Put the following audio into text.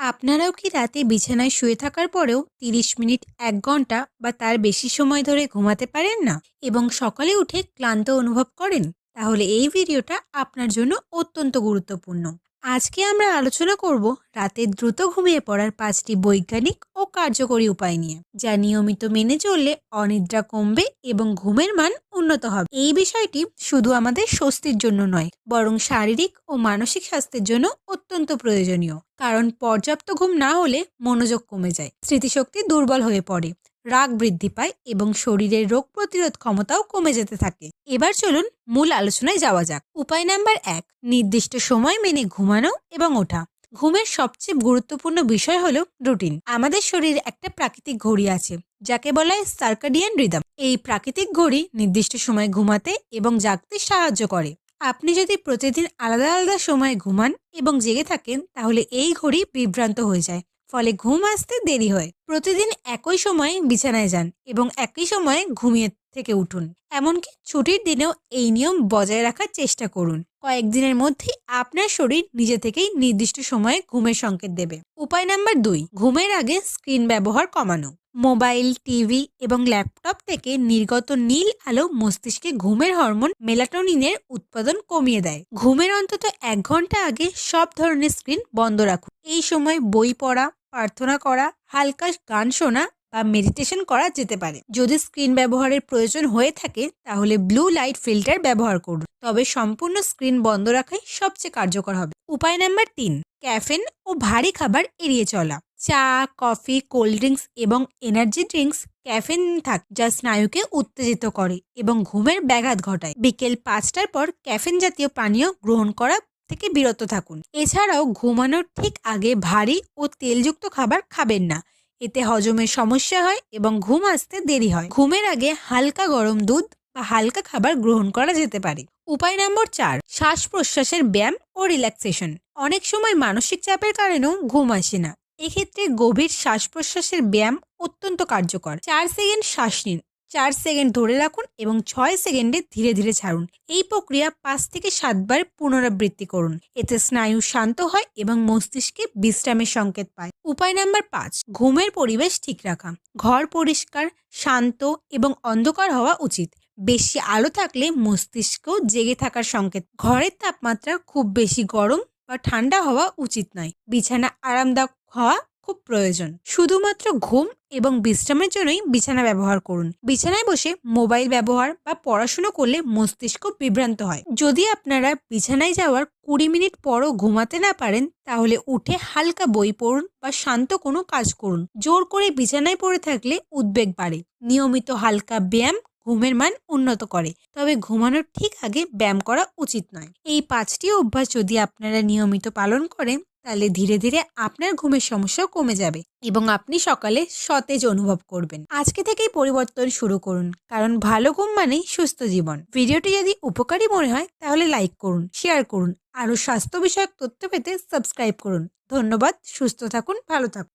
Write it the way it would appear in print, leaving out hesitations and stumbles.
আপনারাও কি রাতে বিছানায় শুয়ে থাকার পরেও ৩০ মিনিট ১ ঘন্টা বা তার বেশি সময় ধরে ঘুমাতে পারেন না এবং সকালে উঠে ক্লান্ত অনুভব করেন? তাহলে এই ভিডিওটা আপনার জন্য অত্যন্ত গুরুত্বপূর্ণ। আজকে আমরা আলোচনা করব রাতে দ্রুত ঘুমিয়ে পড়ার ৫টি বৈজ্ঞানিক ও কার্যকরী উপায় নিয়ে, যা নিয়মিত মেনে চললে অনিদ্রা কমবে এবং ঘুমের মান উন্নত হবে। এই বিষয়টি শুধু আমাদের স্বস্তির জন্য নয়, বরং শারীরিক ও মানসিক স্বাস্থ্যের জন্য অত্যন্ত প্রয়োজনীয়। কারণ পর্যাপ্ত ঘুম না হলে মনোযোগ কমে যায়, স্মৃতিশক্তি দুর্বল হয়ে পড়ে, রাগ বৃদ্ধি পায় এবং শরীরের রোগ প্রতিরোধ ক্ষমতাও কমে যেতে থাকে। এবার চলুন মূল আলোচনায় যাওয়া যাক। উপায় নাম্বার ১, নির্দিষ্ট সময় মেনে ঘুমানো এবং ওঠা। ঘুমের সবচেয়ে গুরুত্বপূর্ণ বিষয় হলো রুটিন। আমাদের শরীরে একটা প্রাকৃতিক ঘড়ি আছে, যাকে বলা হয় সার্কাডিয়ান রিদম। এই প্রাকৃতিক ঘড়ি নির্দিষ্ট সময় ঘুমাতে এবং জাগতে সাহায্য করে। আপনি যদি প্রতিদিন আলাদা আলাদা সময়ে ঘুমান এবং জেগে থাকেন, তাহলে এই ঘড়ি বিভ্রান্ত হয়ে যায়, ফলে ঘুম আসতে দেরি হয়। প্রতিদিন একই সময়ে বিছানায় যান এবং একই সময়ে ঘুমিয়ে থেকে উঠুন। এমনকি ছুটির দিনেও এই নিয়ম বজায় রাখার চেষ্টা করুন। কয়েকদিনের মধ্যেই আপনার শরীর নিজে থেকেই নির্দিষ্ট সময়ে ঘুমের সংকেত দেবে। উপায় নাম্বার ২, ঘুমের আগে স্ক্রিন ব্যবহার কমানো। মোবাইল, টিভি এবং ল্যাপটপ থেকে নির্গত নীল আলো মস্তিষ্কে ঘুমের হরমোন মেলাটোনিনের উৎপাদন কমিয়ে দেয়। ঘুমের অন্তত ১ ঘন্টা আগে সব ধরনের স্ক্রিন বন্ধ রাখুন। এই সময় বই পড়া, প্রার্থনা করা, হালকা গান শোনা বা মেডিটেশন করা যেতে পারে। যদি স্ক্রিন ব্যবহারের প্রয়োজন হয়ে থাকে, তাহলে ব্লু লাইট ফিল্টার ব্যবহার করুন, তবে সম্পূর্ণ স্ক্রিন বন্ধ রাখাই সবচেয়ে কার্যকর হবে। উপায় নাম্বার ৩, ক্যাফেন ও ভারী খাবার এড়িয়ে চলা। চা, কফি, কোল্ড ড্রিঙ্কস এবং এনার্জি ড্রিঙ্কস ক্যাফেন থাকে, যা স্নায়ুকে উত্তেজিত করে এবং ঘুমের ব্যাঘাত ঘটায়। বিকেল ৫টার পর ক্যাফেন জাতীয় পানীয় গ্রহণ করা থেকে বিরত থাকুন। এছাড়াও ঘুমানোর ঠিক আগে ভারী ও তেলযুক্ত খাবার খাবেন না, এতে হজমের সমস্যা হয় এবং ঘুম আসতে দেরি হয়। ঘুমের আগে হালকা গরম দুধ বা হালকা খাবার গ্রহণ করা যেতে পারে। উপায় নম্বর ৪, শ্বাস প্রশ্বাসের ব্যায়াম ও রিল্যাক্সেশন। অনেক সময় মানসিক চাপের কারণেও ঘুম আসে না। এক্ষেত্রে গভীর শ্বাস প্রশ্বাসের ব্যায়াম অত্যন্ত কার্যকর। ৪ সেকেন্ড শ্বাস নিন, ৪ সেকেন্ড ধরে রাখুন এবং ৬ সেকেন্ডে ধীরে ধীরে ছাড়ুন। এই প্রক্রিয়া ৫ থেকে ৭ বার পুনরাবৃত্তি করুন। এতে স্নায়ু শান্ত হয় এবং মস্তিষ্কে বিশ্রামের সংকেত পায়। উপায় নাম্বার ৫, ঘুমের পরিবেশ ঠিক রাখা। ঘর পরিষ্কার, শান্ত এবং অন্ধকার হওয়া উচিত। বেশি আলো থাকলে মস্তিষ্ক জেগে থাকার সংকেত। ঘরের তাপমাত্রা খুব বেশি গরম বা ঠান্ডা হওয়া উচিত নয়। বিছানা আরামদায়ক হওয়া খুব প্রয়োজন। শুধুমাত্র ঘুম এবং বিশ্রামের জন্যই বিছানা ব্যবহার করুন। বিছানায় বসে মোবাইল ব্যবহার বা পড়াশুনো করলে মস্তিষ্ক বিভ্রান্ত হয়। যদি আপনারা বিছানায় যাওয়ার ২০ মিনিট পরও ঘুমাতে না পারেন, তাহলে উঠে হালকা বই পড়ুন বা শান্ত কোনো কাজ করুন। জোর করে বিছানায় পড়ে থাকলে উদ্বেগ বাড়ে। নিয়মিত হালকা ব্যায়াম ঘুমের মান উন্নত করে, তবে ঘুমানোর ঠিক আগে ব্যায়াম করা উচিত নয়। এই ৫টি অভ্যাস যদি আপনারা নিয়মিত পালন করেন, তাহলে ধীরে ধীরে আপনার ঘুমের সমস্যাও কমে যাবে এবং আপনি সকালে সতেজ অনুভব করবেন। আজকে থেকেই পরিবর্তন শুরু করুন, কারণ ভালো ঘুম মানেই সুস্থ জীবন। ভিডিওটি যদি উপকারী মনে হয়, তাহলে লাইক করুন, শেয়ার করুন। আরও স্বাস্থ্য বিষয়ক তথ্য পেতে সাবস্ক্রাইব করুন। ধন্যবাদ। সুস্থ থাকুন, ভালো থাকুন।